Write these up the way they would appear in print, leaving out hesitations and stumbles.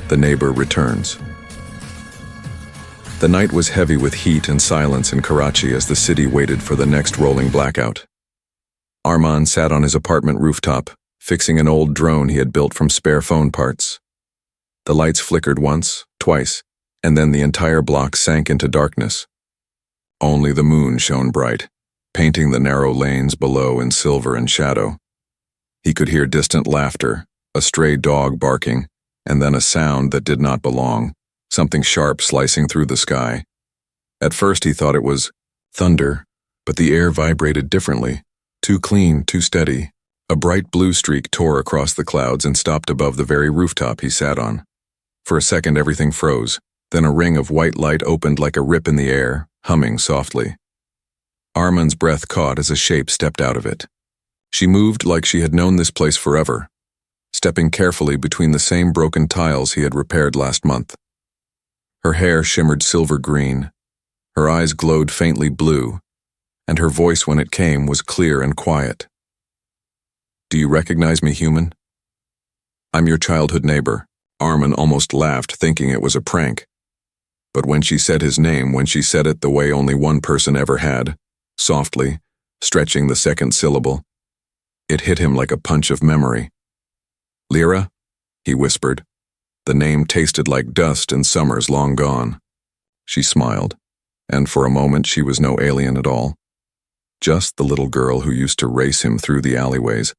The neighbor returns. The night was heavy with heat and silence in Karachi as the city waited for the next rolling blackout. Arman sat on his apartment rooftop, fixing an old drone he had built from spare phone parts. The lights flickered once, twice, and then the entire block sank into darkness. Only the moon shone bright, painting the narrow lanes below in silver and shadow. He could hear distant laughter, a stray dog barking, and then a sound that did not belong, something sharp slicing through the sky. At first he thought it was thunder, but the air vibrated differently, too clean, too steady. A bright blue streak tore across the clouds and stopped above the very rooftop he sat on. For a second everything froze, then a ring of white light opened like a rip in the air, humming softly. Arman's breath caught as a shape stepped out of it. She moved like she had known this place forever, stepping carefully between the same broken tiles he had repaired last month. Her hair shimmered silver green, her eyes glowed faintly blue, and her voice when it came was clear and quiet. "Do you recognize me, human?" "I'm your childhood neighbor." Arman almost laughed, thinking it was a prank. But when she said his name, when she said it the way only one person ever had, softly, stretching the second syllable, it hit him like a punch of memory. "Lyra?" he whispered. The name tasted like dust and summers long gone. She smiled, and for a moment she was no alien at all. Just the little girl who used to race him through the alleyways,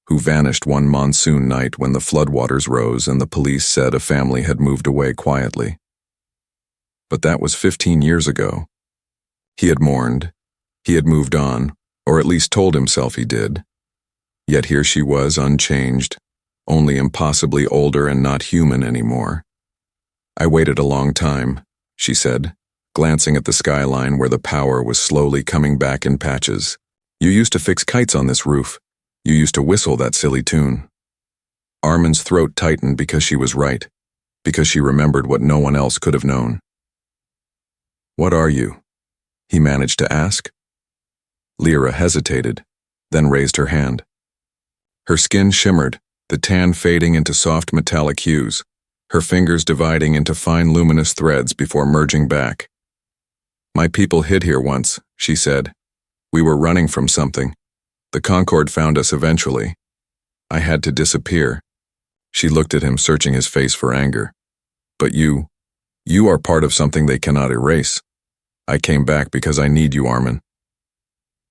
who vanished one monsoon night when the floodwaters rose and the police said a family had moved away quietly. But that was 15 years ago. He had mourned. He had moved on, or at least told himself he did. Yet here she was, unchanged, only impossibly older and not human anymore. "I waited a long time," she said, glancing at the skyline where the power was slowly coming back in patches. "You used to fix kites on this roof. You used to whistle that silly tune." Arman's throat tightened because she was right, because she remembered what no one else could have known. "What are you?" he managed to ask. Lyra hesitated, then raised her hand. Her skin shimmered, the tan fading into soft metallic hues, her fingers dividing into fine luminous threads before merging back. "My people hid here once," she said. "We were running from something. The Concord found us eventually. I had to disappear." She looked at him, searching his face for anger. "But you are part of something they cannot erase. I came back because I need you, Arman."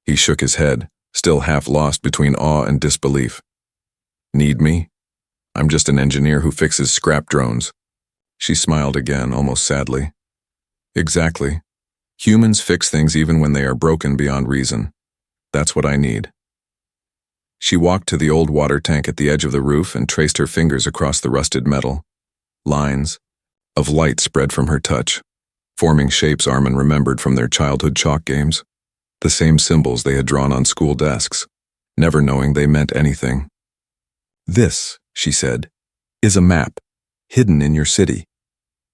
He shook his head, still half lost between awe and disbelief. "Need me? I'm just an engineer who fixes scrap drones." She smiled again, almost sadly. "Exactly. Humans fix things even when they are broken beyond reason. That's what I need." She walked to the old water tank at the edge of the roof and traced her fingers across the rusted metal. Lines of light spread from her touch, forming shapes Arman remembered from their childhood chalk games. The same symbols they had drawn on school desks, never knowing they meant anything. "This," she said, "is a map, hidden in your city.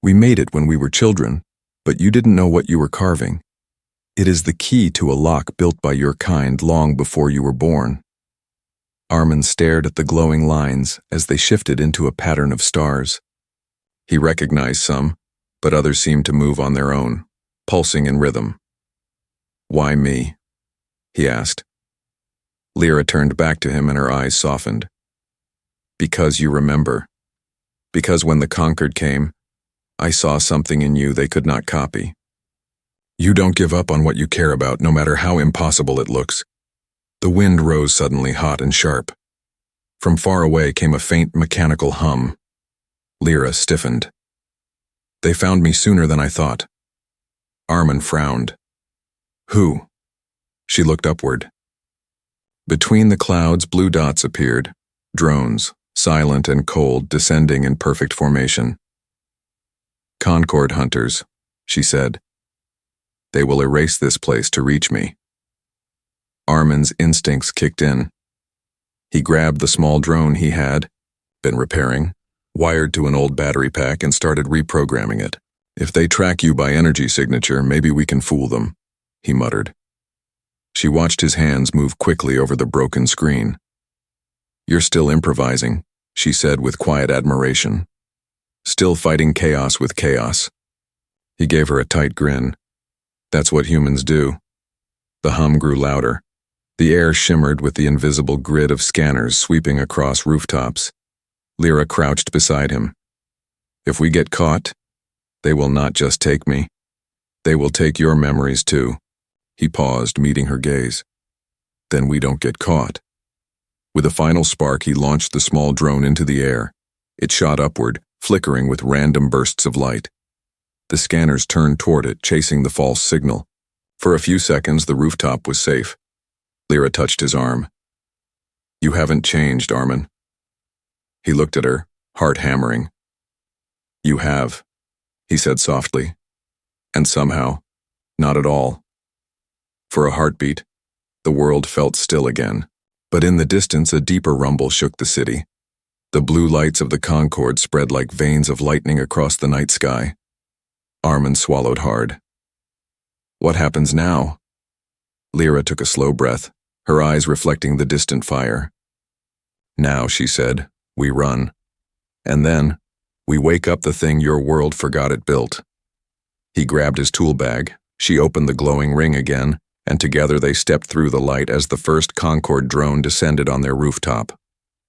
We made it when we were children, but you didn't know what you were carving. It is the key to a lock built by your kind long before you were born." Arman stared at the glowing lines as they shifted into a pattern of stars. He recognized some, but others seemed to move on their own, pulsing in rhythm. "Why me?" he asked. Lyra turned back to him and her eyes softened. "Because you remember. Because when the Concord came, I saw something in you they could not copy. You don't give up on what you care about, no matter how impossible it looks." The wind rose suddenly, hot and sharp. From far away came a faint mechanical hum. Lyra stiffened. "They found me sooner than I thought." Arman frowned. "Who?" She looked upward. Between the clouds, blue dots appeared, drones, silent and cold, descending in perfect formation. "Concord hunters," she said. "They will erase this place to reach me." Arman's instincts kicked in. He grabbed the small drone he had been repairing, wired to an old battery pack, and started reprogramming it. "If they track you by energy signature, maybe we can fool them," he muttered. She watched his hands move quickly over the broken screen. "You're still improvising," she said with quiet admiration. still fighting chaos with chaos. He gave her a tight grin. That's what humans do. The hum grew louder. The air shimmered with the invisible grid of scanners sweeping across rooftops. Lyra crouched beside him. If we get caught, they will not just take me. They will take your memories too. He paused, meeting her gaze. Then we don't get caught. With a final spark, he launched the small drone into the air. It shot upward, flickering with random bursts of light. The scanners turned toward it, chasing the false signal. For a few seconds, the rooftop was safe. Lyra touched his arm. You haven't changed, Armin. He looked at her, heart hammering. You have, he said softly. And somehow, not at all. For a heartbeat, the world felt still again. But in the distance, a deeper rumble shook the city. The blue lights of the Concorde spread like veins of lightning across the night sky. Armin swallowed hard. What happens now? Lyra took a slow breath, her eyes reflecting the distant fire. Now, she said, we run. And then, we wake up the thing your world forgot it built. He grabbed his tool bag, she opened the glowing ring again, and together they stepped through the light as the first Concorde drone descended on their rooftop.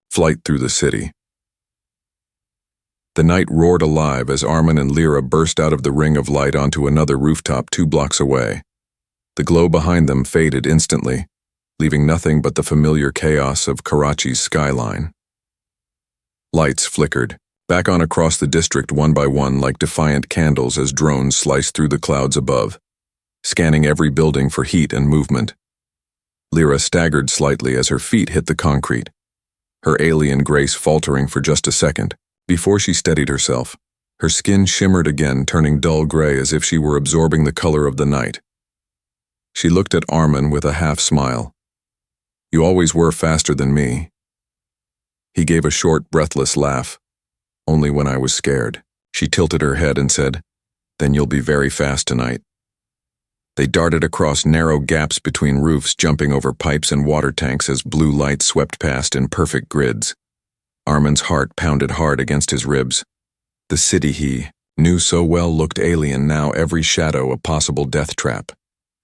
Flight through the city. The night roared alive as Armin and Lyra burst out of the ring of light onto another rooftop 2 blocks away. The glow behind them faded instantly, leaving nothing but the familiar chaos of Karachi's skyline. Lights flickered, back on across the district one by one like defiant candles as drones sliced through the clouds above, scanning every building for heat and movement. Lyra staggered slightly as her feet hit the concrete, her alien grace faltering for just a second. Before she steadied herself, her skin shimmered again, turning dull gray as if she were absorbing the color of the night. She looked at Armin with a half smile. You always were faster than me. He gave a short, breathless laugh. Only when I was scared. She tilted her head and said, Then you'll be very fast tonight. They darted across narrow gaps between roofs, jumping over pipes and water tanks as blue light swept past in perfect grids. Armin's heart pounded hard against his ribs. The city he knew so well looked alien now, every shadow a possible death trap.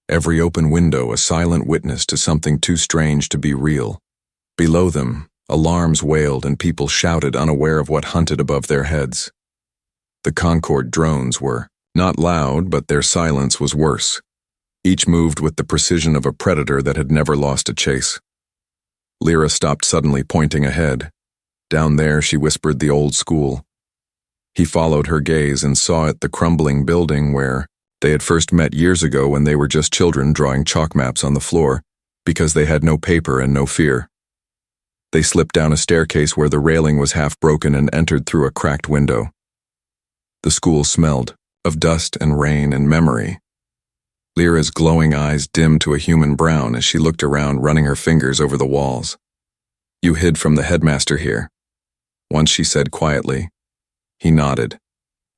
Every open window a silent witness to something too strange to be real. Below them, alarms wailed and people shouted, unaware of what hunted above their heads. The Concorde drones were not loud, but their silence was worse. Each moved with the precision of a predator that had never lost a chase. Lyra stopped suddenly, pointing ahead. Down there, she whispered, the old school. He followed her gaze and saw it, the crumbling building where they had first met years ago when they were just children drawing chalk maps on the floor because they had no paper and no fear. They slipped down a staircase where the railing was half broken and entered through a cracked window. The school smelled of dust and rain and memory. Lyra's glowing eyes dimmed to a human brown as she looked around, running her fingers over the walls. You hid from the headmaster here. Once she said quietly. He nodded,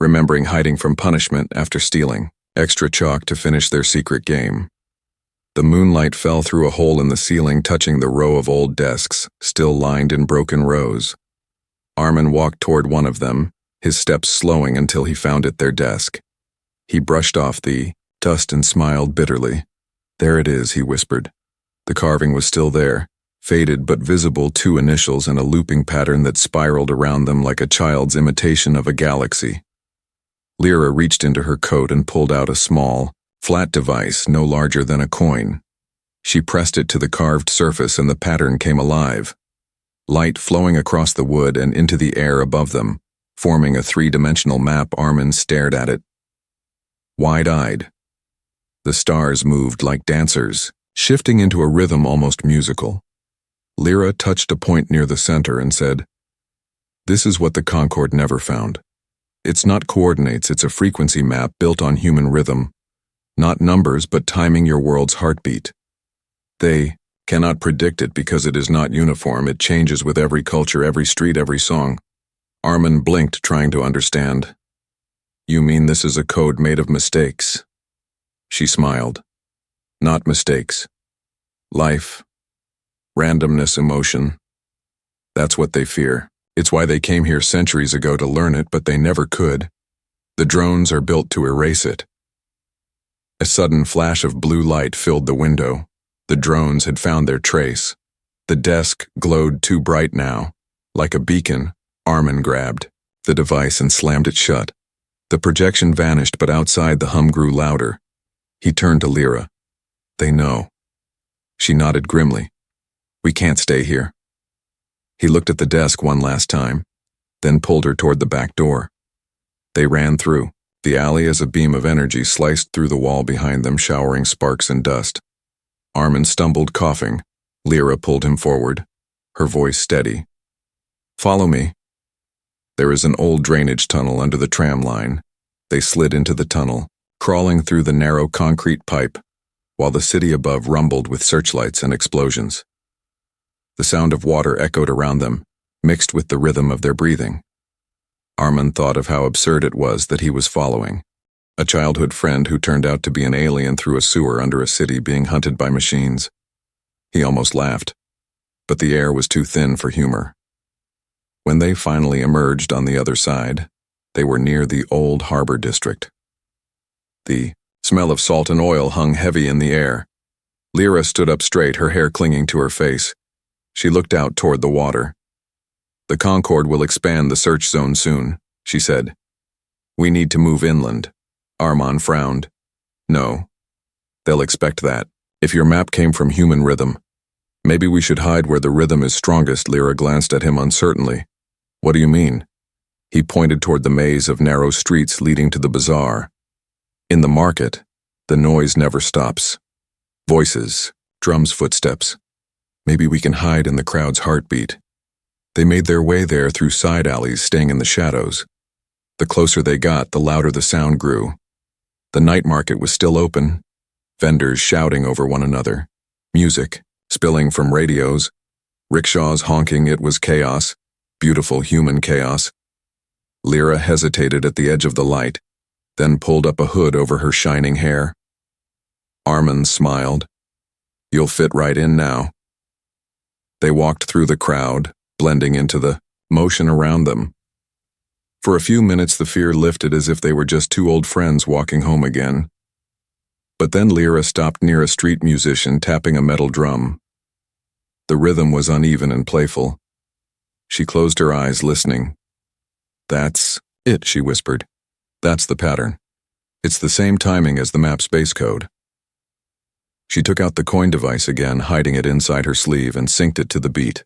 remembering hiding from punishment after stealing extra chalk to finish their secret game. The moonlight fell through a hole in the ceiling, touching the row of old desks, still lined in broken rows. Armin walked toward one of them, his steps slowing until he found it, their desk. He brushed off the dust and smiled bitterly. There it is, he whispered. The carving was still there, faded but visible, 2 initials and a looping pattern that spiraled around them like a child's imitation of a galaxy. Lyra reached into her coat and pulled out a small, flat device no larger than a coin. She pressed it to the carved surface and the pattern came alive. Light flowing across the wood and into the air above them, forming a 3-dimensional map. Armin stared at it, wide-eyed. The stars moved like dancers, shifting into a rhythm almost musical. Lyra touched a point near the center and said, This is what the Concorde never found. It's not coordinates, it's a frequency map built on human rhythm. Not numbers, but timing your world's heartbeat. They cannot predict it because it is not uniform. It changes with every culture, every street, every song. Armin blinked, trying to understand. You mean this is a code made of mistakes? She smiled. Not mistakes. Life. Randomness, emotion. That's what they fear. It's why they came here centuries ago to learn it, but they never could. The drones are built to erase it. A sudden flash of blue light filled the window. The drones had found their trace. The desk glowed too bright now. Like a beacon, Armin grabbed the device and slammed it shut. The projection vanished, but outside the hum grew louder. He turned to Lyra. They know. She nodded grimly. We can't stay here. He looked at the desk one last time, then pulled her toward the back door. They ran through the alley as a beam of energy sliced through the wall behind them, showering sparks and dust. Armin stumbled, coughing. Lyra pulled him forward, her voice steady. Follow me. There is an old drainage tunnel under the tram line. They slid into the tunnel, crawling through the narrow concrete pipe, while the city above rumbled with searchlights and explosions. The sound of water echoed around them, mixed with the rhythm of their breathing. Armin thought of how absurd it was that he was following a childhood friend who turned out to be an alien through a sewer under a city being hunted by machines. He almost laughed, but the air was too thin for humor. When they finally emerged on the other side, they were near the old harbor district. The smell of salt and oil hung heavy in the air. Lyra stood up straight, her hair clinging to her face. She looked out toward the water. The Concorde will expand the search zone soon, she said. We need to move inland. Armin frowned. No. They'll expect that. If your map came from human rhythm, maybe we should hide where the rhythm is strongest. Lyra glanced at him uncertainly. What do you mean? He pointed toward the maze of narrow streets leading to the bazaar. In the market, the noise never stops. Voices, drums, footsteps. Maybe we can hide in the crowd's heartbeat. They made their way there through side alleys, staying in the shadows. The closer they got, the louder the sound grew. The night market was still open, vendors shouting over one another, music spilling from radios, rickshaws honking. It was chaos, beautiful human chaos. Lyra hesitated at the edge of the light, then pulled up a hood over her shining hair. Armin smiled. You'll fit right in now. They walked through the crowd, blending into the motion around them. For a few minutes the fear lifted, as if they were just two old friends walking home again. But then Lyra stopped near a street musician tapping a metal drum. The rhythm was uneven and playful. She closed her eyes, listening. That's it, she whispered. That's the pattern. It's the same timing as the map's base code. She took out the coin device again, hiding it inside her sleeve, and synced it to the beat.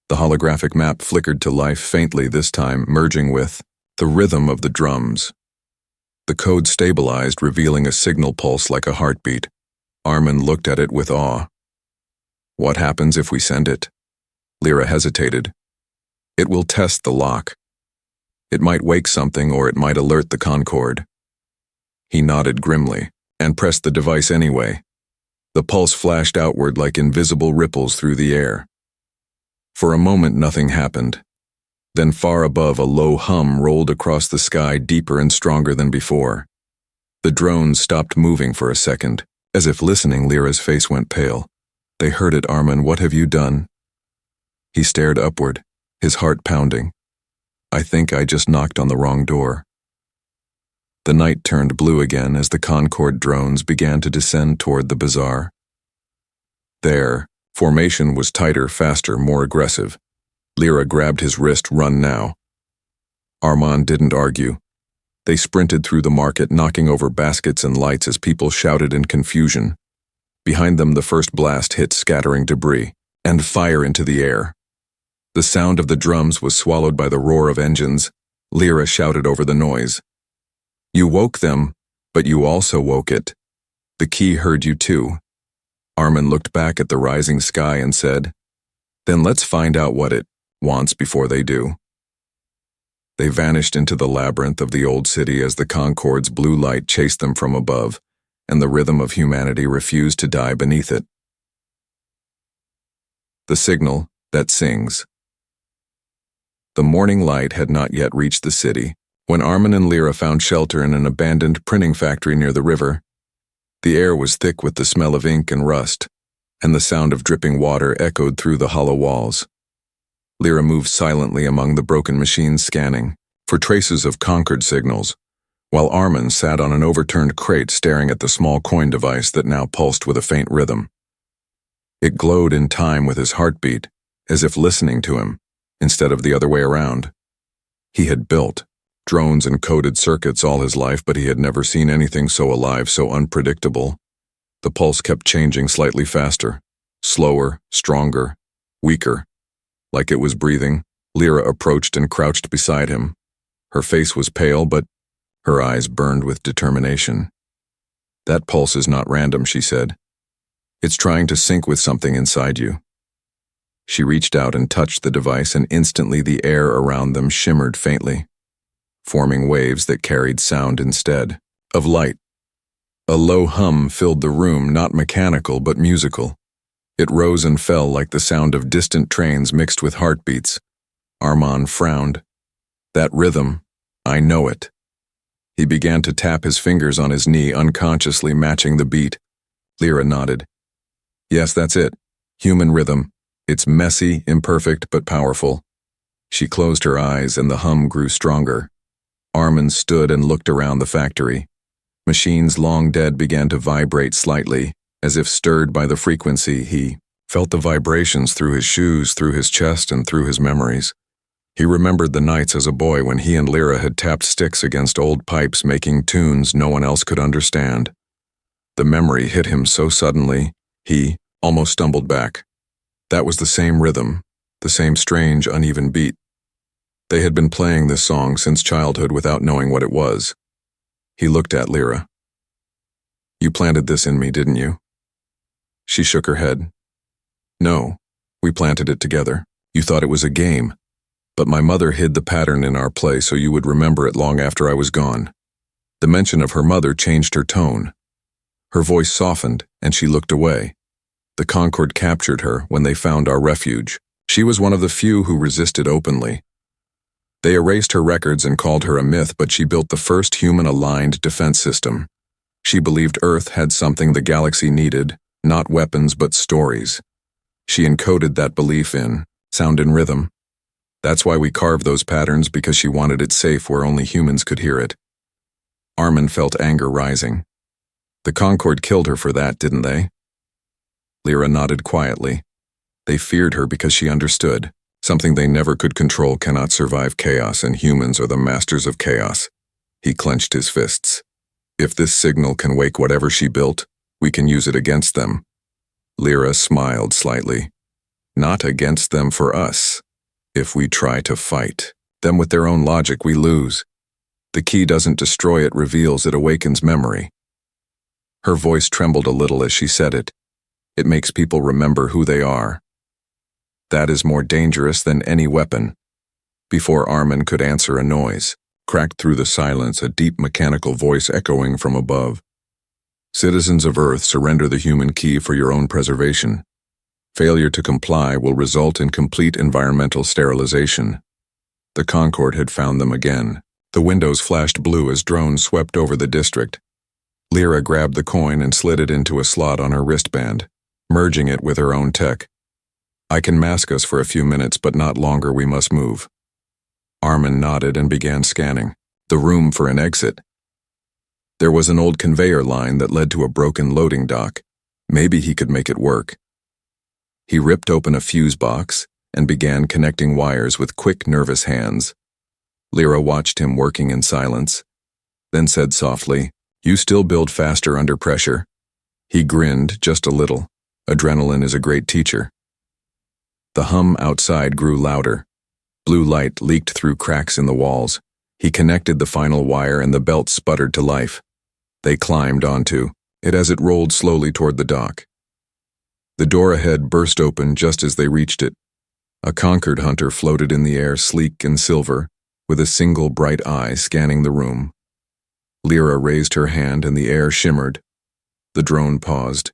The holographic map flickered to life faintly this time, merging with the rhythm of the drums. The code stabilized, revealing a signal pulse like a heartbeat. Armin looked at it with awe. What happens if we send it? Lyra hesitated. It will test the lock. It might wake something, or it might alert the Concorde. He nodded grimly and pressed the device anyway. The pulse flashed outward like invisible ripples through the air. For a moment nothing happened. Then far above, a low hum rolled across the sky, deeper and stronger than before. The drones stopped moving for a second. As if listening, Lyra's face went pale. They heard it. Armin, what have you done? He stared upward, his heart pounding. I think I just knocked on the wrong door. The night turned blue again as the Concorde drones began to descend toward the bazaar. Their formation was tighter, faster, more aggressive. Lyra grabbed his wrist. Run now. Armin didn't argue. They sprinted through the market, knocking over baskets and lights as people shouted in confusion. Behind them, the first blast hit, scattering debris and fire into the air. The sound of the drums was swallowed by the roar of engines. Lyra shouted over the noise. You woke them, but you also woke it. The key heard you too. Armin looked back at the rising sky and said, Then let's find out what it wants before they do. They vanished into the labyrinth of the old city as the Concorde's blue light chased them from above, and the rhythm of humanity refused to die beneath it. The signal that sings. The morning light had not yet reached the city when Armin and Lyra found shelter in an abandoned printing factory near the river. The air was thick with the smell of ink and rust, and the sound of dripping water echoed through the hollow walls. Lyra moved silently among the broken machines, scanning for traces of conquered signals, while Armin sat on an overturned crate staring at the small coin device that now pulsed with a faint rhythm. It glowed in time with his heartbeat, as if listening to him, instead of the other way around. He had built drones and coded circuits all his life, but he had never seen anything so alive, so unpredictable. The pulse kept changing slightly faster, slower, stronger, weaker. Like it was breathing, Lyra approached and crouched beside him. Her face was pale, but her eyes burned with determination. "That pulse is not random," she said. "It's trying to sync with something inside you." She reached out and touched the device, and instantly the air around them shimmered faintly, forming waves that carried sound instead of light. A low hum filled the room, not mechanical but musical. It rose and fell like the sound of distant trains mixed with heartbeats. Armand frowned. "That rhythm, I know it." He began to tap his fingers on his knee, unconsciously matching the beat. Lyra nodded. "Yes, that's it. Human rhythm. It's messy, imperfect, but powerful." She closed her eyes and the hum grew stronger. Armin stood and looked around the factory. Machines long dead began to vibrate slightly, as if stirred by the frequency. He felt the vibrations through his shoes, through his chest, and through his memories. He remembered the nights as a boy when he and Lyra had tapped sticks against old pipes, making tunes no one else could understand. The memory hit him so suddenly, he almost stumbled back. That was the same rhythm, the same strange, uneven beat. They had been playing this song since childhood without knowing what it was. He looked at Lyra. "You planted this in me, didn't you?" She shook her head. "No, we planted it together. You thought it was a game. But my mother hid the pattern in our play so you would remember it long after I was gone." The mention of her mother changed her tone. Her voice softened, and she looked away. The Concord captured her when they found our refuge. She was one of the few who resisted openly. They erased her records and called her a myth, but she built the first human-aligned defense system. She believed Earth had something the galaxy needed, not weapons but stories. She encoded that belief in sound and rhythm. That's why we carved those patterns, because she wanted it safe where only humans could hear it. Armin felt anger rising. The Concord killed her for that, didn't they? Lyra nodded quietly. They feared her because she understood. Something they never could control cannot survive chaos, and humans are the masters of chaos. He clenched his fists. If this signal can wake whatever she built, we can use it against them. Lyra smiled slightly. Not against them for us. If we try to fight them with their own logic, we lose. The key doesn't destroy it, reveals it, awakens memory. Her voice trembled a little as she said it. It makes people remember who they are. That is more dangerous than any weapon. Before Armin could answer, a noise cracked through the silence, a deep mechanical voice echoing from above. "Citizens of Earth, surrender the human key for your own preservation. Failure to comply will result in complete environmental sterilization." The Concord had found them again. The windows flashed blue as drones swept over the district. Lyra grabbed the coin and slid it into a slot on her wristband, merging it with her own tech. "I can mask us for a few minutes, but not longer. We must move." Armin nodded and began scanning the room for an exit. There was an old conveyor line that led to a broken loading dock. Maybe he could make it work. He ripped open a fuse box and began connecting wires with quick, nervous hands. Lyra watched him working in silence, then said softly, "You still build faster under pressure?" He grinned just a little. Adrenaline is a great teacher. The hum outside grew louder. Blue light leaked through cracks in the walls. He connected the final wire and the belt sputtered to life. They climbed onto it as it rolled slowly toward the dock. The door ahead burst open just as they reached it. A Concord hunter floated in the air, sleek and silver, with a single bright eye scanning the room. Lyra raised her hand and the air shimmered. The drone paused,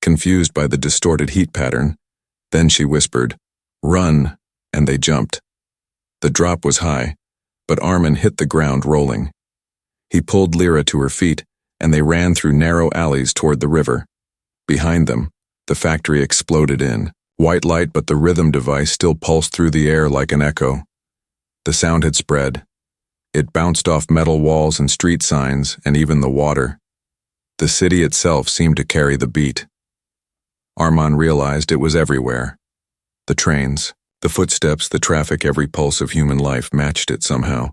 confused by the distorted heat pattern. Then she whispered, "Run," and they jumped. The drop was high, but Armin hit the ground rolling. He pulled Lyra to her feet, and they ran through narrow alleys toward the river. Behind them, the factory exploded in, White light, but the rhythm device still pulsed through the air like an echo. The sound had spread. It bounced off metal walls and street signs, and even the water. The city itself seemed to carry the beat. Armand realized it was everywhere. The trains, the footsteps, the traffic, every pulse of human life matched it somehow.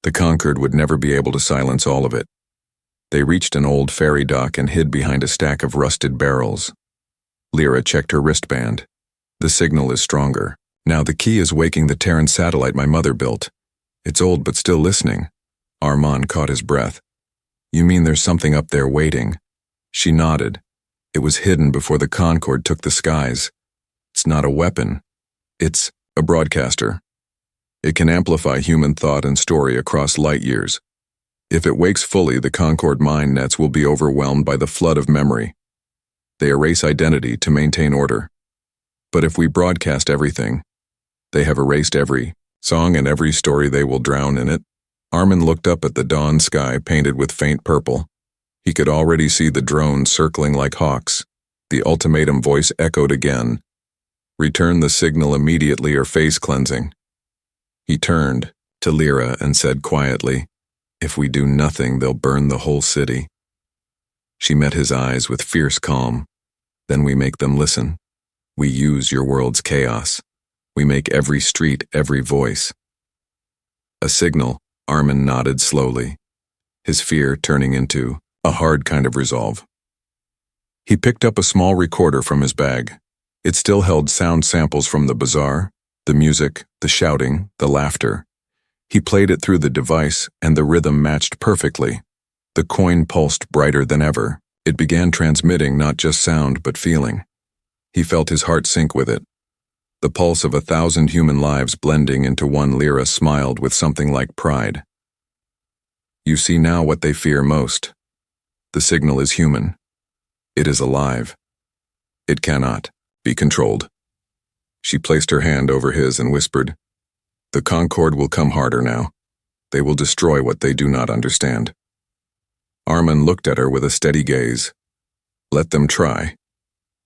The Concord would never be able to silence all of it. They reached an old ferry dock and hid behind a stack of rusted barrels. Lyra checked her wristband. The signal is stronger. Now the key is waking the Terran satellite my mother built. It's old but still listening. Armand caught his breath. You mean there's something up there waiting? She nodded. It was hidden before the Concorde took the skies. It's not a weapon. It's a broadcaster. It can amplify human thought and story across light years. If it wakes fully, the Concorde mind nets will be overwhelmed by the flood of memory. They erase identity to maintain order. But if we broadcast everything, they have erased every song and every story. They will drown in it. Armand looked up at the dawn sky painted with faint purple. He could already see the drones circling like hawks. The ultimatum voice echoed again. Return the signal immediately or face cleansing. He turned to Lyra and said quietly, if we do nothing, they'll burn the whole city. She met his eyes with fierce calm. Then we make them listen. We use your world's chaos. We make every street, every voice. A signal, Armand nodded slowly, his fear turning into a hard kind of resolve. He picked up a small recorder from his bag. It still held sound samples from the bazaar, the music, the shouting, the laughter. He played it through the device, and the rhythm matched perfectly. The coin pulsed brighter than ever. It began transmitting not just sound but feeling. He felt his heart sink with it. The pulse of 1,000 human lives blending into one. Lyra smiled with something like pride. You see now what they fear most. The signal is human. It is alive. It cannot be controlled. She placed her hand over his and whispered, the Concorde will come harder now. They will destroy what they do not understand. Armand looked at her with a steady gaze. Let them try.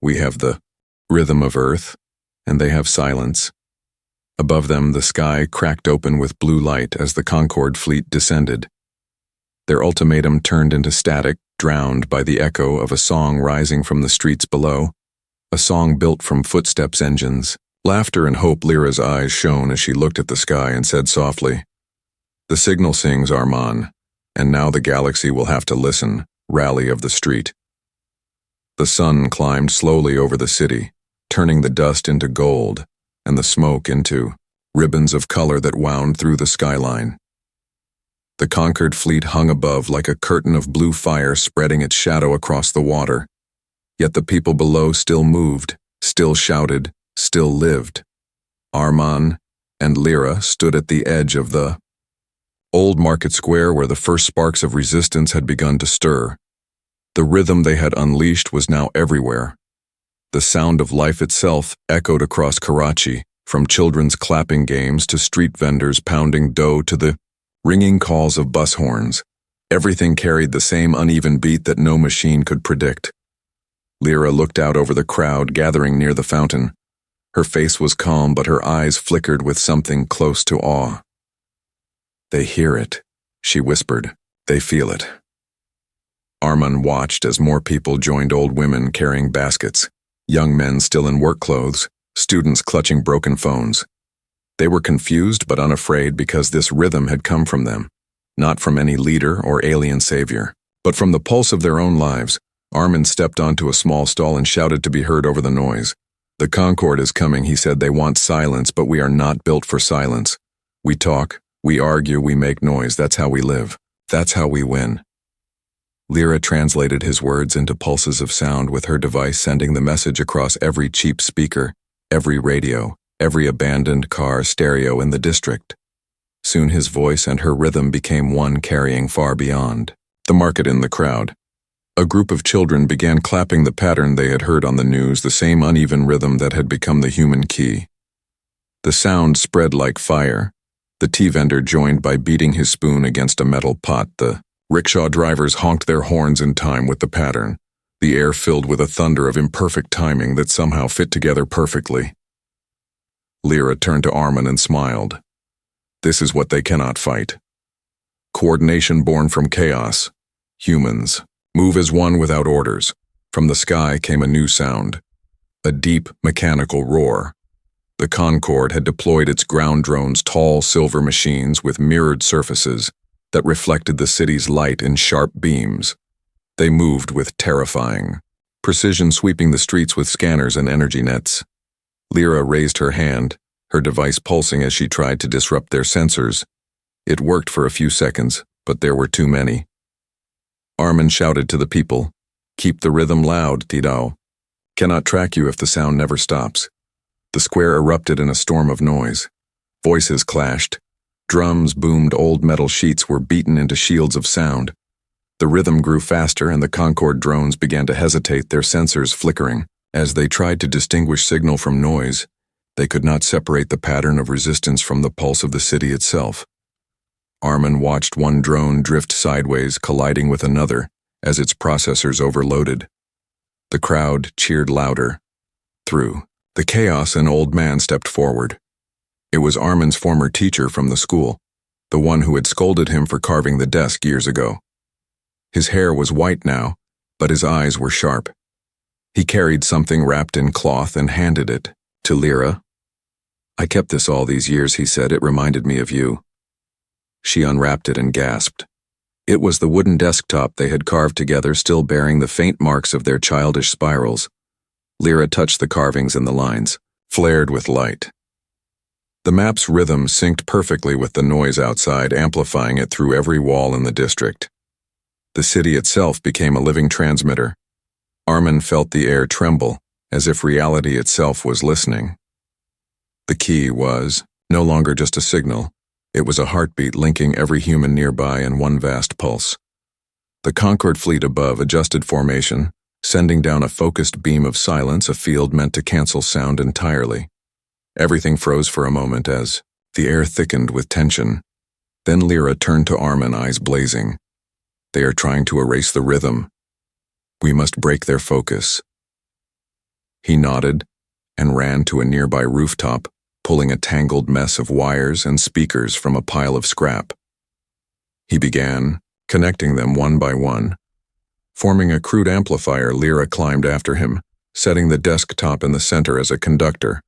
We have the rhythm of Earth, and they have silence. Above them, the sky cracked open with blue light as the Concorde fleet descended. Their ultimatum turned into static, drowned by the echo of a song rising from the streets below, a song built from footsteps engines. Laughter and hope. Lyra's eyes shone as she looked at the sky and said softly, the signal sings, Armand, and now the galaxy will have to listen. Rally of the street. The sun climbed slowly over the city, turning the dust into gold and the smoke into ribbons of color that wound through the skyline. The conquered fleet hung above like a curtain of blue fire spreading its shadow across the water. Yet the people below still moved, still shouted, still lived. Armand and Lyra stood at the edge of the old market square where the first sparks of resistance had begun to stir. The rhythm they had unleashed was now everywhere. The sound of life itself echoed across Karachi, from children's clapping games to street vendors pounding dough to the ringing calls of bus horns. Everything carried the same uneven beat that no machine could predict. Lyra looked out over the crowd gathering near the fountain. Her face was calm, but her eyes flickered with something close to awe. They hear it, she whispered. They feel it. Armand watched as more people joined, old women carrying baskets, young men still in work clothes, students clutching broken phones. They were confused but unafraid because this rhythm had come from them, not from any leader or alien savior, but from the pulse of their own lives. Armand stepped onto a small stall and shouted to be heard over the noise. The Concorde is coming, he said. They want silence, but we are not built for silence. We talk, we argue, we make noise. That's how we live. That's how we win. Lyra translated his words into pulses of sound with her device, sending the message across every cheap speaker, every radio, every abandoned car stereo in the district. Soon his voice and her rhythm became one, carrying far beyond the market in the crowd. A group of children began clapping the pattern they had heard on the news, the same uneven rhythm that had become the human key. The sound spread like fire. The tea vendor joined by beating his spoon against a metal pot. The rickshaw drivers honked their horns in time with the pattern. the air filled with a thunder of imperfect timing that somehow fit together perfectly. Lyra turned to Armin and smiled. This is what they cannot fight. Coordination born from chaos. Humans. Move as one without orders. From the sky came a new sound. A deep, mechanical roar. The Concorde had deployed its ground drones, tall silver machines with mirrored surfaces that reflected the city's light in sharp beams. They moved with terrifying precision, sweeping the streets with scanners and energy nets. Lyra raised her hand, her device pulsing as she tried to disrupt their sensors. It worked for a few seconds, but there were too many. Armin shouted to the people, "Keep the rhythm loud, Tidao. Cannot track you if the sound never stops." The square erupted in a storm of noise. Voices clashed. Drums boomed, old metal sheets were beaten into shields of sound. The rhythm grew faster and the Concorde drones began to hesitate, their sensors flickering. As they tried to distinguish signal from noise, they could not separate the pattern of resistance from the pulse of the city itself. Armin watched one drone drift sideways, colliding with another as its processors overloaded. The crowd cheered louder. Through the chaos, an old man stepped forward. It was Armin's former teacher from the school, the one who had scolded him for carving the desk years ago. His hair was white now, but his eyes were sharp. He carried something wrapped in cloth and handed it to Lyra. "I kept this all these years," he said. "It reminded me of you." She unwrapped it and gasped. It was the wooden desktop they had carved together, still bearing the faint marks of their childish spirals. Lyra touched the carvings and the lines, flared with light. The map's rhythm synced perfectly with the noise outside, amplifying it through every wall in the district. The city itself became a living transmitter. Armin felt the air tremble, as if reality itself was listening. The key was no longer just a signal. It was a heartbeat linking every human nearby in one vast pulse. The Concorde fleet above adjusted formation, sending down a focused beam of silence, a field meant to cancel sound entirely. Everything froze for a moment as the air thickened with tension. Then Lyra turned to Armin, eyes blazing. "They are trying to erase the rhythm. We must break their focus." He nodded and ran to a nearby rooftop, pulling a tangled mess of wires and speakers from a pile of scrap. He began connecting them one by one. Forming a crude amplifier, Lyra climbed after him, setting the desktop in the center as a conductor.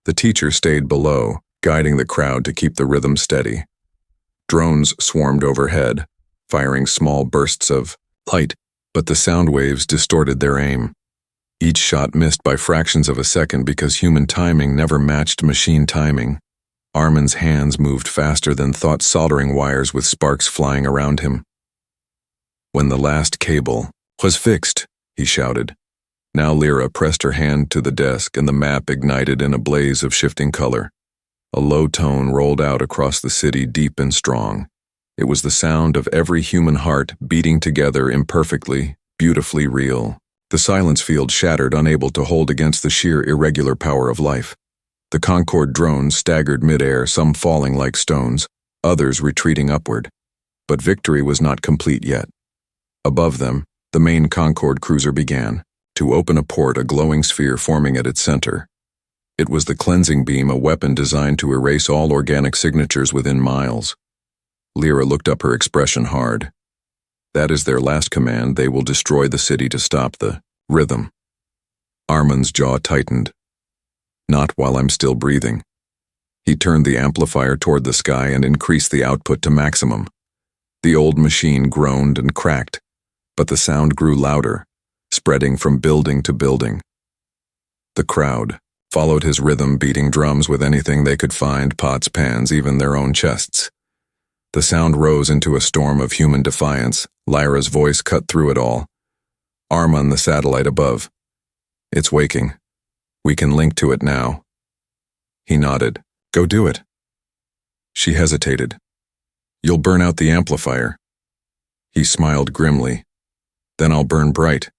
The teacher stayed below, guiding the crowd to keep the rhythm steady. Drones swarmed overhead, firing small bursts of light, but the sound waves distorted their aim. Each shot missed by fractions of a second because human timing never matched machine timing. Armin's hands moved faster than thought, soldering wires with sparks flying around him. When the last cable was fixed, he shouted. Now Lyra pressed her hand to the desk and the map ignited in a blaze of shifting color. A low tone rolled out across the city, deep and strong. It was the sound of every human heart beating together imperfectly, beautifully real. The silence field shattered, unable to hold against the sheer irregular power of life. The Concorde drones staggered midair, some falling like stones, others retreating upward. But victory was not complete yet. Above them, the main Concorde cruiser began to open a port, a glowing sphere forming at its center. It was the cleansing beam, a weapon designed to erase all organic signatures within miles. Lyra looked up, her expression hard. That is their last command. They will destroy the city to stop the rhythm. Armin's jaw tightened. Not while I'm still breathing. He turned the amplifier toward the sky and increased the output to maximum. The old machine groaned and cracked, but the sound grew louder, spreading from building to building. The crowd followed his rhythm, beating drums with anything they could find, pots, pans, even their own chests. The sound rose into a storm of human defiance. Lyra's voice cut through it all. Armin, the satellite above. It's waking. We can link to it now. He nodded. Go do it. She hesitated. You'll burn out the amplifier. He smiled grimly. Then I'll burn bright.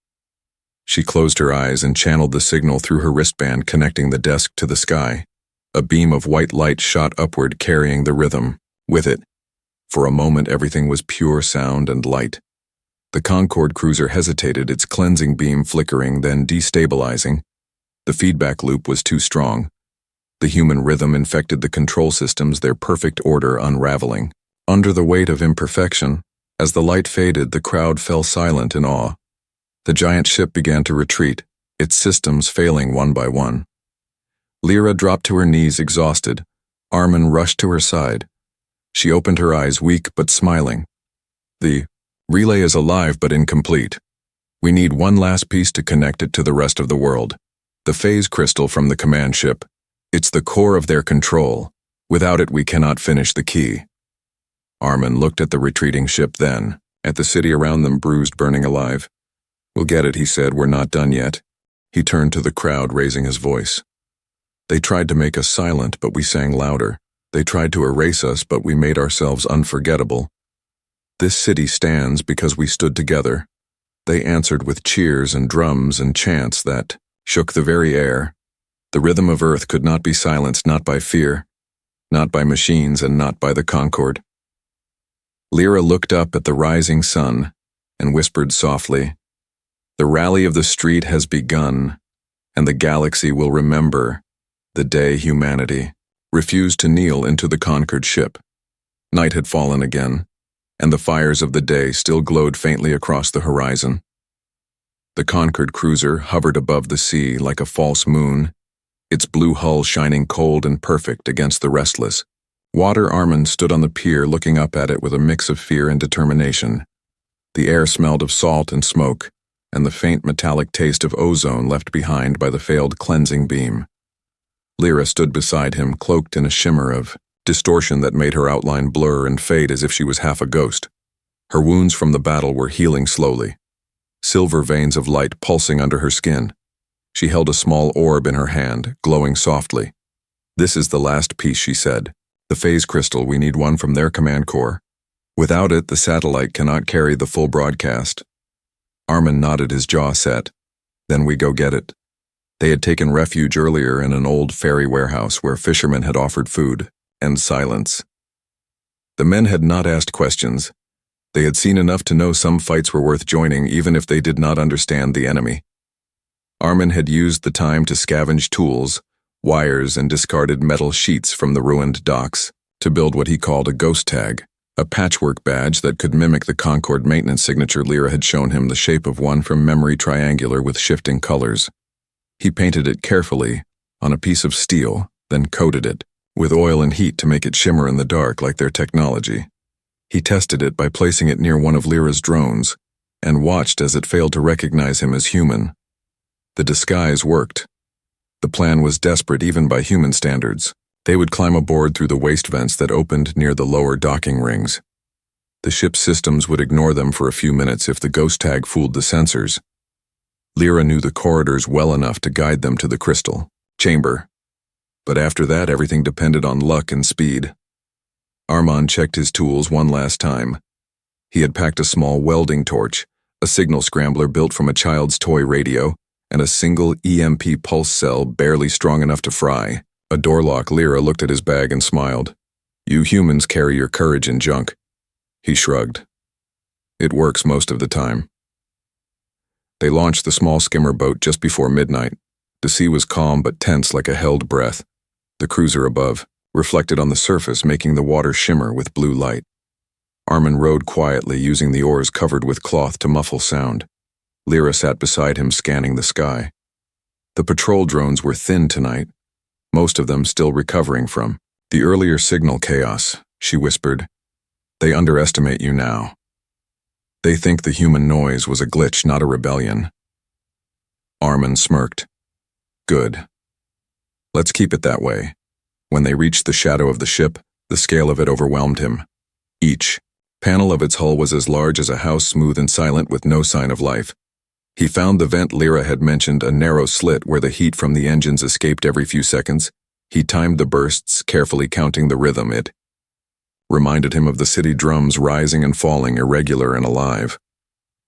She closed her eyes and channeled the signal through her wristband, connecting the desk to the sky. A beam of white light shot upward, carrying the rhythm with it. For a moment, everything was pure sound and light. The Concorde cruiser hesitated, its cleansing beam flickering, then destabilizing. The feedback loop was too strong. The human rhythm infected the control systems, their perfect order unraveling. Under the weight of imperfection, as the light faded, the crowd fell silent in awe. The giant ship began to retreat, its systems failing one by one. Lyra dropped to her knees, exhausted. Armin rushed to her side. She opened her eyes, weak but smiling. The relay is alive but incomplete. We need one last piece to connect it to the rest of the world. The phase crystal from the command ship. It's the core of their control. Without it, we cannot finish the key. Armin looked at the retreating ship, then at the city around them, bruised, burning alive. We'll get it, he said. We're not done yet. He turned to the crowd, raising his voice. They tried to make us silent, but we sang louder. They tried to erase us, but we made ourselves unforgettable. This city stands because we stood together. They answered with cheers and drums and chants that shook the very air. The rhythm of Earth could not be silenced, not by fear, not by machines, and not by the Concorde. Lyra looked up at the rising sun and whispered softly, "The rally of the street has begun, and the galaxy will remember the day humanity refused to kneel into the conquered ship." Night had fallen again, and the fires of the day still glowed faintly across the horizon. The conquered cruiser hovered above the sea like a false moon, its blue hull shining cold and perfect against the restless water. Armin stood on the pier, looking up at it with a mix of fear and determination. The air smelled of salt and smoke, and the faint metallic taste of ozone left behind by the failed cleansing beam. Lyra stood beside him, cloaked in a shimmer of distortion that made her outline blur and fade as if she was half a ghost. Her wounds from the battle were healing slowly, silver veins of light pulsing under her skin. She held a small orb in her hand, glowing softly. "This is the last piece," she said. "The phase crystal. We need one from their command core. Without it, the satellite cannot carry the full broadcast." Armin nodded, his jaw set. "Then we go get it." They had taken refuge earlier in an old ferry warehouse where fishermen had offered food and silence. The men had not asked questions. They had seen enough to know some fights were worth joining, even if they did not understand the enemy. Armin had used the time to scavenge tools, wires, and discarded metal sheets from the ruined docks to build what he called a ghost tag, a patchwork badge that could mimic the Concorde maintenance signature. Lyra had shown him the shape of one from memory, triangular with shifting colors. He painted it carefully on a piece of steel, then coated it with oil and heat to make it shimmer in the dark like their technology. He tested it by placing it near one of Lyra's drones and watched as it failed to recognize him as human. The disguise worked. The plan was desperate even by human standards. They would climb aboard through the waste vents that opened near the lower docking rings. The ship's systems would ignore them for a few minutes if the ghost tag fooled the sensors. Lyra knew the corridors well enough to guide them to the crystal chamber. But after that, everything depended on luck and speed. Armin checked his tools one last time. He had packed a small welding torch, a signal scrambler built from a child's toy radio, and a single EMP pulse cell barely strong enough to fry. A door lock. Lyra looked at his bag and smiled. "You humans carry your courage in junk." He shrugged. "It works most of the time." They launched the small skimmer boat just before midnight. The sea was calm but tense like a held breath. The cruiser above reflected on the surface, making the water shimmer with blue light. Armin rowed quietly, using the oars covered with cloth to muffle sound. Lyra sat beside him, scanning the sky. The patrol drones were thin tonight, most of them still recovering from the earlier signal chaos. She whispered, "They underestimate you now. They think the human noise was a glitch, not a rebellion." Armin smirked. "Good. Let's keep it that way." When they reached the shadow of the ship, the scale of it overwhelmed him. Each panel of its hull was as large as a house, smooth and silent, with no sign of life. He found the vent Lyra had mentioned, a narrow slit where the heat from the engines escaped every few seconds. He timed the bursts, carefully counting the rhythm. It reminded him of the city drums, rising and falling, irregular and alive.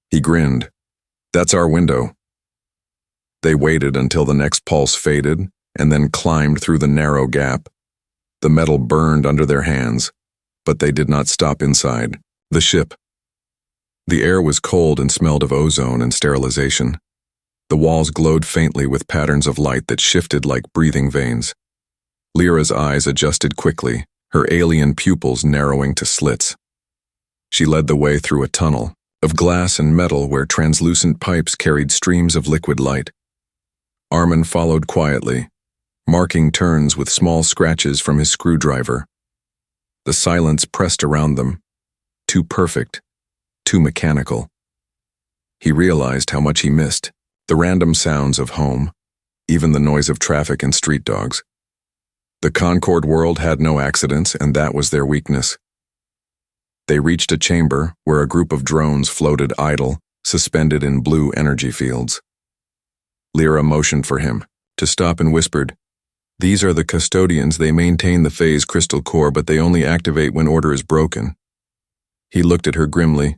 He grinned. "That's our window." They waited until the next pulse faded, and then climbed through the narrow gap. The metal burned under their hands, but they did not stop inside the ship. The air was cold and smelled of ozone and sterilization. The walls glowed faintly with patterns of light that shifted like breathing veins. Lyra's eyes adjusted quickly, her alien pupils narrowing to slits. She led the way through a tunnel of glass and metal where translucent pipes carried streams of liquid light. Armin followed quietly, marking turns with small scratches from his screwdriver. The silence pressed around them, too perfect, too mechanical. He realized how much he missed, the random sounds of home, even the noise of traffic and street dogs. The Concord world had no accidents, and that was their weakness. They reached a chamber where a group of drones floated idle, suspended in blue energy fields. Lyra motioned for him to stop and whispered, "These are the custodians. They maintain the phase crystal core, but they only activate when order is broken." He looked at her grimly.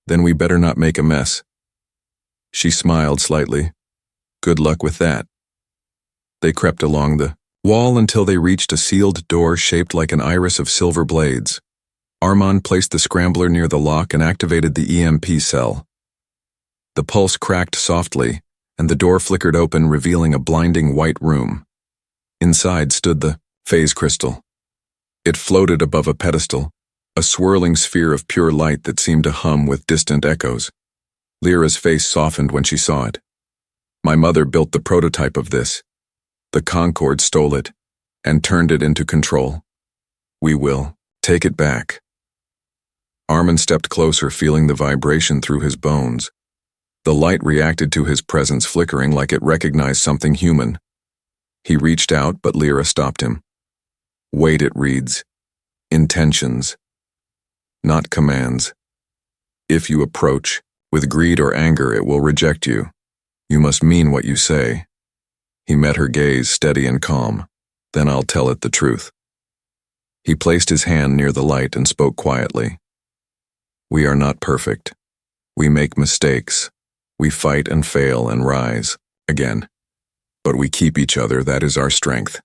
"Then we better not make a mess." She smiled slightly. "Good luck with that." They crept along the wall until they reached a sealed door shaped like an iris of silver blades. Armand placed the scrambler near the lock and activated the EMP cell. The pulse cracked softly, and the door flickered open, revealing a blinding white room. Inside stood the phase crystal. It floated above a pedestal, a swirling sphere of pure light that seemed to hum with distant echoes. Lyra's face softened when she saw it. "My mother built the prototype of this. The Concord stole it and turned it into control. We will take it back." Armin stepped closer, feeling the vibration through his bones. The light reacted to his presence, flickering like it recognized something human. He reached out, but Lyra stopped him. "Wait," it reads. "Intentions, not commands. If you approach with greed or anger, it will reject you. You must mean what you say." He met her gaze, steady and calm. "Then I'll tell it the truth." He placed his hand near the light and spoke quietly. "We are not perfect. We make mistakes. We fight and fail and rise again. But we keep each other. That is our strength."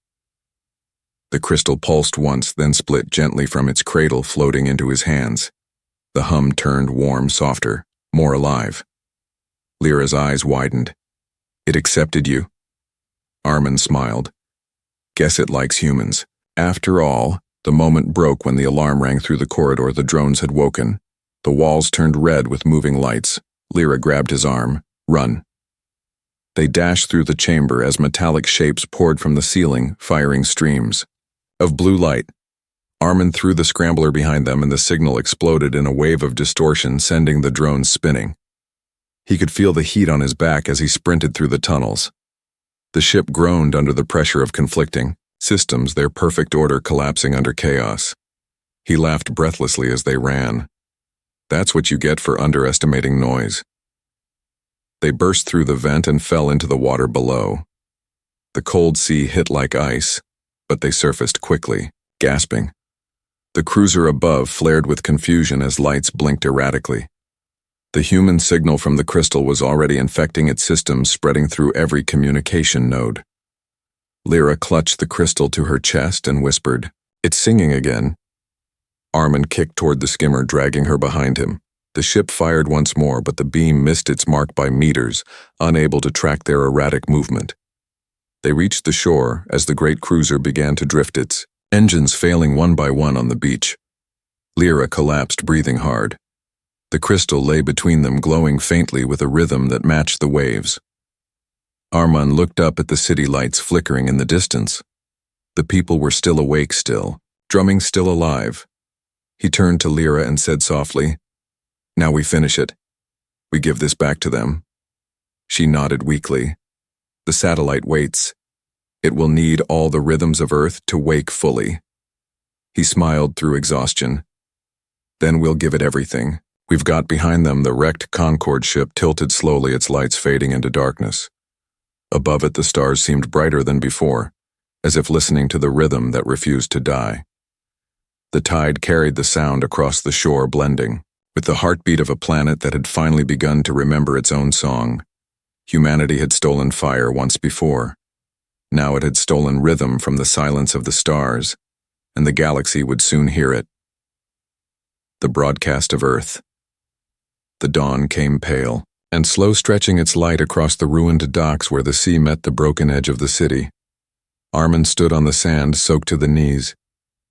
The crystal pulsed once, then split gently from its cradle, floating into his hands. The hum turned warm, softer, more alive. Lyra's eyes widened. "It accepted you?" Armin smiled. "Guess it likes humans." After all, the moment broke when the alarm rang through the corridor. The drones had woken. The walls turned red with moving lights. Lyra grabbed his arm. "Run." They dashed through the chamber as metallic shapes poured from the ceiling, firing streams of blue light. Armin threw the scrambler behind them, and the signal exploded in a wave of distortion, sending the drones spinning. He could feel the heat on his back as he sprinted through the tunnels. The ship groaned under the pressure of conflicting systems, their perfect order collapsing under chaos. He laughed breathlessly as they ran. That's what you get for underestimating noise. They burst through the vent and fell into the water below. The cold sea hit like ice, but they surfaced quickly, gasping. The cruiser above flared with confusion as lights blinked erratically. The human signal from the crystal was already infecting its systems, spreading through every communication node. Lyra clutched the crystal to her chest and whispered, "It's singing again." Armin kicked toward the skimmer, dragging her behind him. The ship fired once more, but the beam missed its mark by meters, unable to track their erratic movement. They reached the shore as the great cruiser began to drift, its engines failing one by one on the beach. Lyra collapsed, breathing hard. The crystal lay between them, glowing faintly with a rhythm that matched the waves. Armin looked up at the city lights flickering in the distance. The people were still awake, still, drumming, still alive. He turned to Lyra and said softly, "Now we finish it. We give this back to them." She nodded weakly. "The satellite waits. It will need all the rhythms of Earth to wake fully." He smiled through exhaustion. "Then we'll give it everything." We've got behind them the wrecked Concord ship, tilted slowly, its lights fading into darkness. Above it, the stars seemed brighter than before, as if listening to the rhythm that refused to die. The tide carried the sound across the shore, blending with the heartbeat of a planet that had finally begun to remember its own song. Humanity had stolen fire once before. Now it had stolen rhythm from the silence of the stars, and the galaxy would soon hear it. The broadcast of Earth. The dawn came pale, and slow stretching its light across the ruined docks where the sea met the broken edge of the city. Armin stood on the sand, soaked to the knees,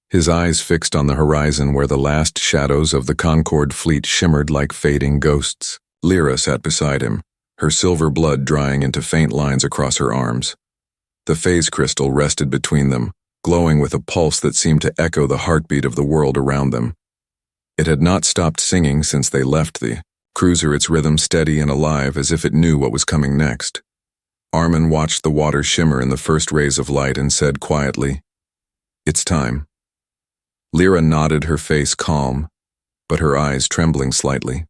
his eyes fixed on the horizon where the last shadows of the Concorde fleet shimmered like fading ghosts. Lyra sat beside him, her silver blood drying into faint lines across her arms. The phase crystal rested between them, glowing with a pulse that seemed to echo the heartbeat of the world around them. It had not stopped singing since they left the cruiser, its rhythm steady and alive as if it knew what was coming next. Armin watched the water shimmer in the first rays of light and said quietly, "It's time." Lyra nodded, her face calm, but her eyes trembling slightly.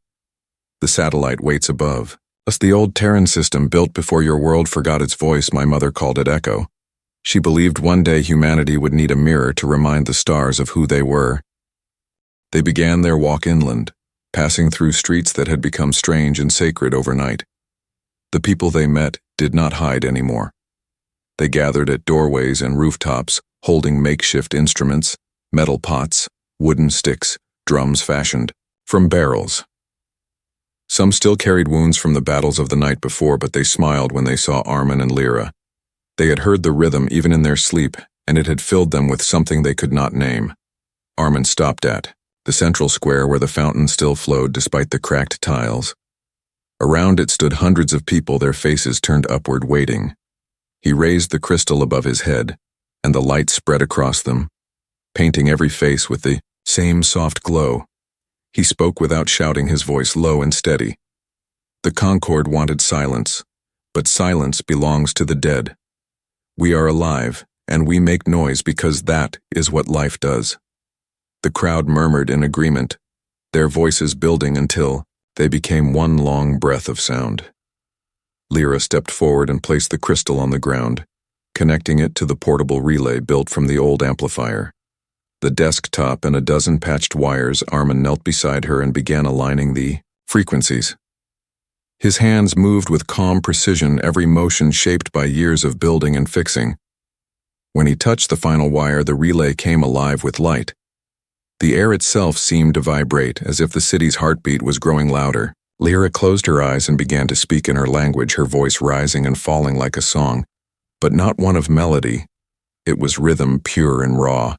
"The satellite waits above. Thus the old Terran system built before your world forgot its voice. My mother called it Echo. She believed one day humanity would need a mirror to remind the stars of who they were." They began their walk inland, passing through streets that had become strange and sacred overnight. The people they met did not hide anymore. They gathered at doorways and rooftops, holding makeshift instruments, metal pots, wooden sticks, drums fashioned from barrels. Some still carried wounds from the battles of the night before, but they smiled when they saw Armin and Lyra. They had heard the rhythm even in their sleep, and it had filled them with something they could not name. Armin stopped at the central square where the fountain still flowed despite the cracked tiles. Around it stood hundreds of people, their faces turned upward, waiting. He raised the crystal above his head, and the light spread across them, painting every face with the same soft glow. He spoke without shouting, his voice low and steady. "The Concorde wanted silence, but silence belongs to the dead. We are alive, and we make noise because that is what life does." The crowd murmured in agreement, their voices building until they became one long breath of sound. Lyra stepped forward and placed the crystal on the ground, connecting it to the portable relay built from the old amplifier. The desktop and a dozen patched wires. Armin knelt beside her and began aligning the frequencies. His hands moved with calm precision, every motion shaped by years of building and fixing. When he touched the final wire, the relay came alive with light. The air itself seemed to vibrate, as if the city's heartbeat was growing louder. Lyra closed her eyes and began to speak in her language, her voice rising and falling like a song, but not one of melody. It was rhythm, pure and raw.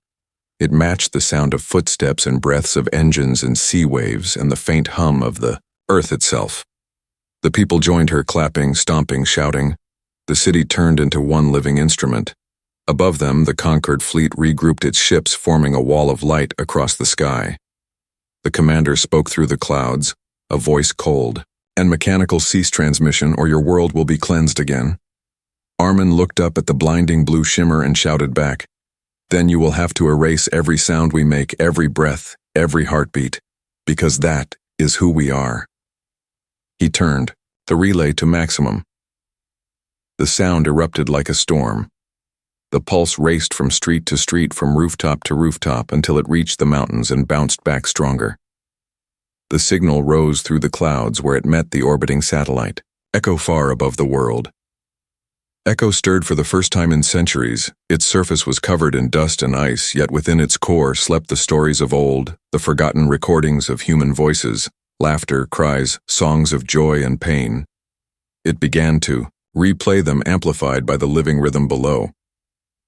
It matched the sound of footsteps and breaths of engines and sea waves and the faint hum of the earth itself. The people joined her, clapping, stomping, shouting. The city turned into one living instrument. Above them, the conquered fleet regrouped its ships, forming a wall of light across the sky. The commander spoke through the clouds, a voice cold and mechanical. "Cease transmission or your world will be cleansed again." Armin looked up at the blinding blue shimmer and shouted back, "Then you will have to erase every sound we make, every breath, every heartbeat, because that is who we are." He turned the relay to maximum. The sound erupted like a storm. The pulse raced from street to street, from rooftop to rooftop, until it reached the mountains and bounced back stronger. The signal rose through the clouds where it met the orbiting satellite, Echo far above the world. Echo stirred for the first time in centuries. Its surface was covered in dust and ice, yet within its core slept the stories of old, the forgotten recordings of human voices, laughter, cries, songs of joy and pain. It began to replay them, amplified by the living rhythm below.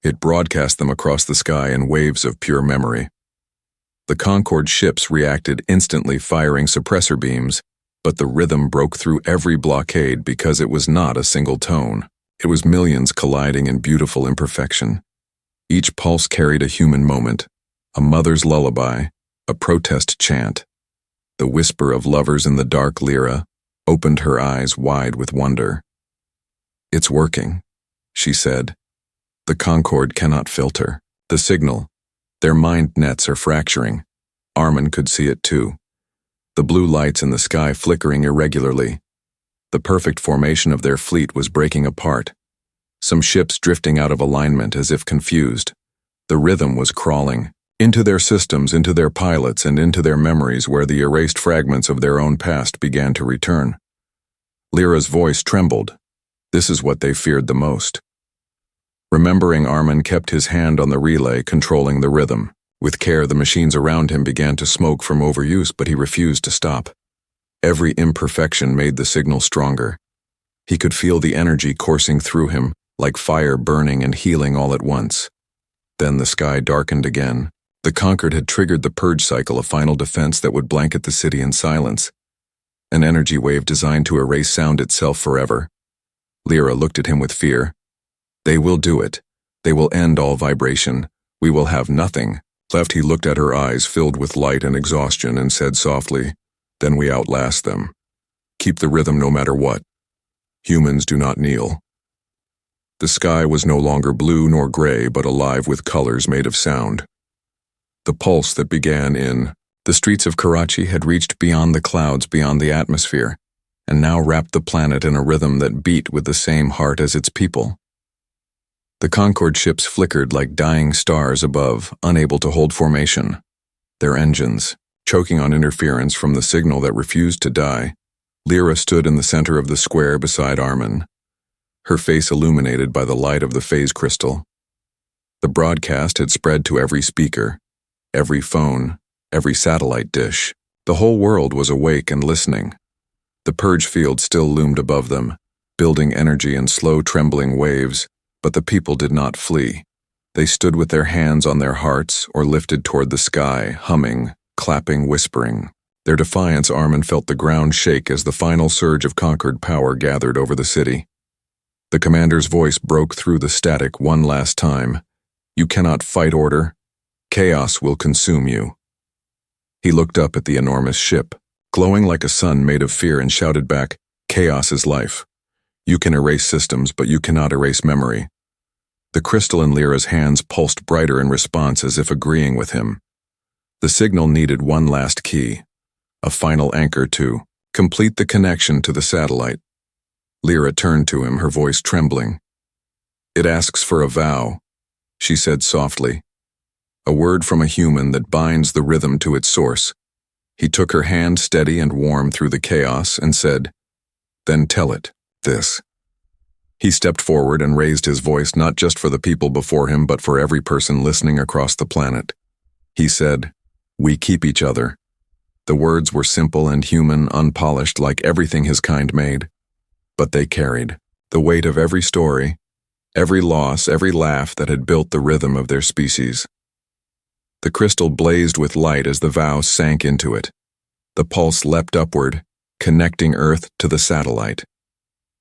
It broadcast them across the sky in waves of pure memory. The Concorde ships reacted instantly, firing suppressor beams, but the rhythm broke through every blockade because it was not a single tone. It was millions colliding in beautiful imperfection. Each pulse carried a human moment, a mother's lullaby, a protest chant. The whisper of lovers in the dark. Lyra opened her eyes wide with wonder. "It's working," she said. "The Concorde cannot filter the signal. Their mind nets are fracturing." Armin could see it too. The blue lights in the sky flickering irregularly. The perfect formation of their fleet was breaking apart. Some ships drifting out of alignment as if confused. The rhythm was crawling into their systems, into their pilots, and into their memories, where the erased fragments of their own past began to return. Lyra's voice trembled. This is what they feared the most. Remembering, Armin kept his hand on the relay, controlling the rhythm. With care, the machines around him began to smoke from overuse, but he refused to stop. Every imperfection made the signal stronger. He could feel the energy coursing through him, like fire burning and healing all at once. Then the sky darkened again. The Conquered had triggered the purge cycle, a final defense that would blanket the city in silence. An energy wave designed to erase sound itself forever. Lyra looked at him with fear. They will do it. They will end all vibration. We will have nothing left. He looked at her eyes filled with light and exhaustion and said softly, "Then we outlast them. Keep the rhythm no matter what. Humans do not kneel." The sky was no longer blue nor gray, but alive with colors made of sound. The pulse that began in the streets of Karachi had reached beyond the clouds, beyond the atmosphere, and now wrapped the planet in a rhythm that beat with the same heart as its people. The Concorde ships flickered like dying stars above, unable to hold formation. Their engines, choking on interference from the signal that refused to die. Lyra stood in the center of the square beside Armin, her face illuminated by the light of the phase crystal. The broadcast had spread to every speaker, every phone, every satellite dish. The whole world was awake and listening. The purge field still loomed above them, building energy in slow trembling waves, but the people did not flee. They stood with their hands on their hearts or lifted toward the sky, humming, clapping, whispering. Their defiance, Armin felt the ground shake as the final surge of conquered power gathered over the city. The commander's voice broke through the static one last time. "You cannot fight order. Chaos will consume you." He looked up at the enormous ship, glowing like a sun made of fear, and shouted back, "Chaos is life. You can erase systems, but you cannot erase memory." The crystal in Lyra's hands pulsed brighter in response, as if agreeing with him. The signal needed one last key, a final anchor to complete the connection to the satellite. Lyra turned to him, her voice trembling. "It asks for a vow," she said softly. "A word from a human that binds the rhythm to its source." He took her hand, steady and warm through the chaos, and said, "Then tell it, this." He stepped forward and raised his voice, not just for the people before him, but for every person listening across the planet. He said, "We keep each other." The words were simple and human, unpolished, like everything his kind made. But they carried the weight of every story, every loss, every laugh that had built the rhythm of their species. The crystal blazed with light as the vow sank into it. The pulse leapt upward, connecting Earth to the satellite.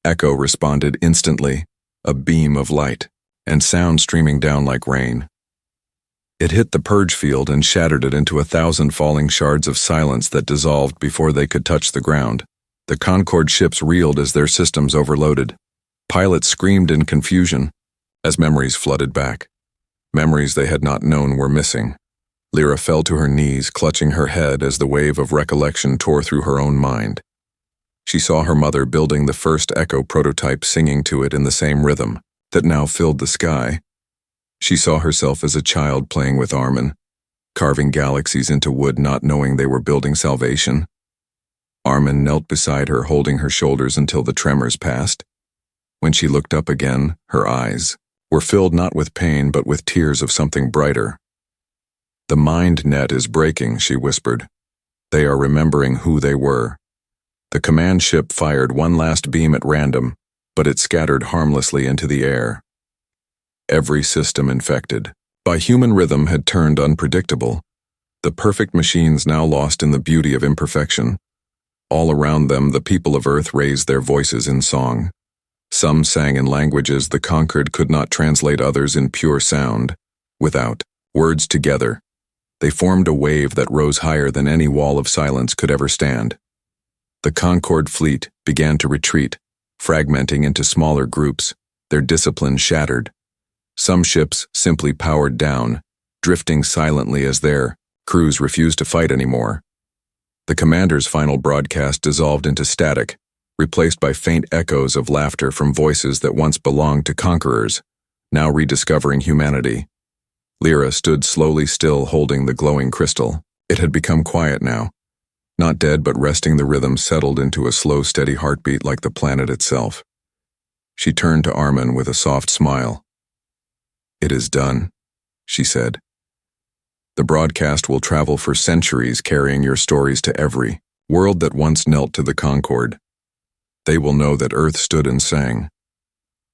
Echo responded instantly, a beam of light, and sound streaming down like rain. It hit the purge field and shattered it into 1,000 falling shards of silence that dissolved before they could touch the ground. The Concorde ships reeled as their systems overloaded. Pilots screamed in confusion as memories flooded back. Memories they had not known were missing. Lyra fell to her knees, clutching her head as the wave of recollection tore through her own mind. She saw her mother building the first Echo prototype, singing to it in the same rhythm that now filled the sky. She saw herself as a child playing with Armin, carving galaxies into wood, not knowing they were building salvation. Armin knelt beside her, holding her shoulders until the tremors passed. When she looked up again, her eyes were filled not with pain but with tears of something brighter. "The mind net is breaking," she whispered. "They are remembering who they were." The command ship fired one last beam at random, but it scattered harmlessly into the air. Every system infected by human rhythm had turned unpredictable. The perfect machines now lost in the beauty of imperfection. All around them, the people of Earth raised their voices in song. Some sang in languages the Conquered could not translate, others in pure sound. Without words, together, they formed a wave that rose higher than any wall of silence could ever stand. The Concorde fleet began to retreat, fragmenting into smaller groups, their discipline shattered. Some ships simply powered down, drifting silently as their crews refused to fight anymore. The commander's final broadcast dissolved into static, replaced by faint echoes of laughter from voices that once belonged to conquerors, now rediscovering humanity. Lyra stood slowly still, holding the glowing crystal. It had become quiet now. Not dead, but resting, the rhythm settled into a slow, steady heartbeat like the planet itself. She turned to Armin with a soft smile. "It is done," she said. "The broadcast will travel for centuries, carrying your stories to every World that once knelt to the Concord. They will know that Earth stood and sang.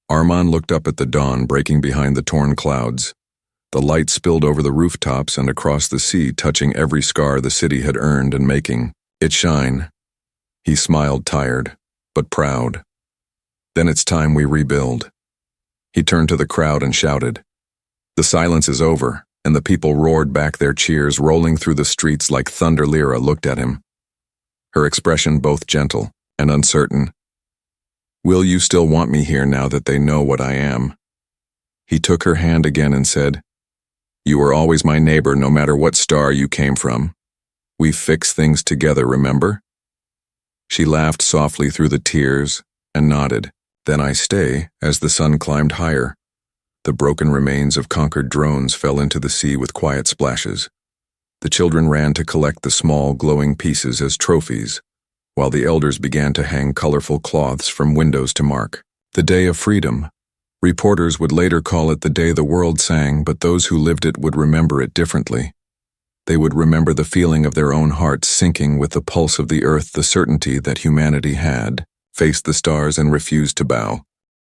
Armand looked up at the dawn breaking behind the torn clouds. The light spilled over the rooftops and across the sea, touching every scar the city had earned and making it shine. He smiled, tired, but proud. Then it's time we rebuild. He turned to the crowd and shouted. The silence is over, and the people roared back their cheers, rolling through the streets like thunder. Lyra looked at him, her expression both gentle and uncertain. Will you still want me here now that they know what I am? He took her hand again and said, You were always my neighbor, no matter what star you came from. We fix things together, remember? She laughed softly through the tears and nodded. Then I stay as the sun climbed higher. The broken remains of conquered drones fell into the sea with quiet splashes. The children ran to collect the small, glowing pieces as trophies, while the elders began to hang colorful cloths from windows to mark the day of freedom. Reporters would later call it the day the world sang, but those who lived it would remember it differently. They would remember the feeling of their own hearts sinking with the pulse of the earth, the certainty that humanity had faced the stars and refused to bow.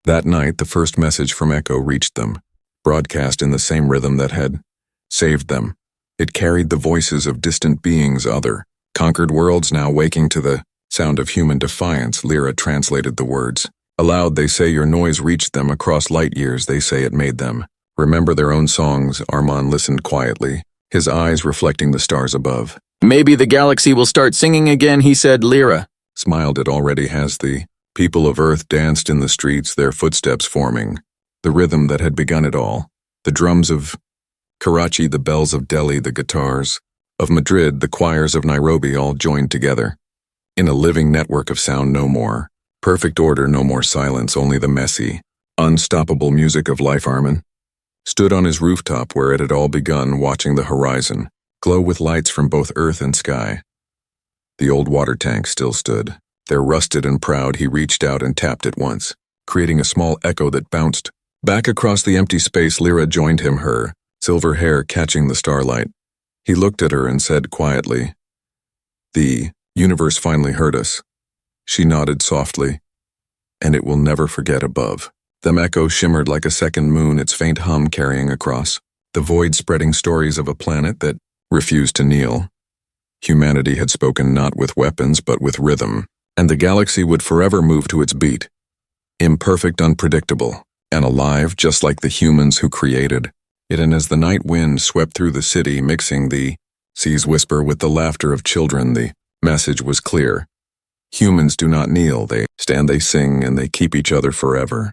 That night, the first message from Echo reached them, broadcast in the same rhythm that had saved them. It carried the voices of distant beings, other conquered worlds now waking to the sound of human defiance. Lyra translated the words. Aloud, they say your noise reached them across light years. They say it made them remember their own songs. Armand listened quietly, his eyes reflecting the stars above. Maybe the galaxy will start singing again, he said. Lyra smiled. It already has. The people of Earth danced in the streets, their footsteps forming the rhythm that had begun it all. The drums of Karachi, the bells of Delhi, the guitars of Madrid, the choirs of Nairobi all joined together. In a living network of sound, no more perfect order, no more silence, only the messy, unstoppable music of life. Armand stood on his rooftop where it had all begun, watching the horizon glow with lights from both earth and sky. The old water tank still stood, there rusted and proud. He reached out and tapped it once, creating a small echo that bounced back across the empty space. Lyra joined him, her silver hair catching the starlight. He looked at her and said quietly, The universe finally heard us. She nodded softly, and it will never forget. Above them, echo shimmered like a second moon, its faint hum carrying across the void, spreading stories of a planet that refused to kneel. Humanity had spoken not with weapons but with rhythm, and the galaxy would forever move to its beat. Imperfect, unpredictable, and alive just like the humans who created it. And as the night wind swept through the city, mixing the sea's whisper with the laughter of children, the message was clear. Humans do not kneel, they stand, they sing, and they keep each other forever.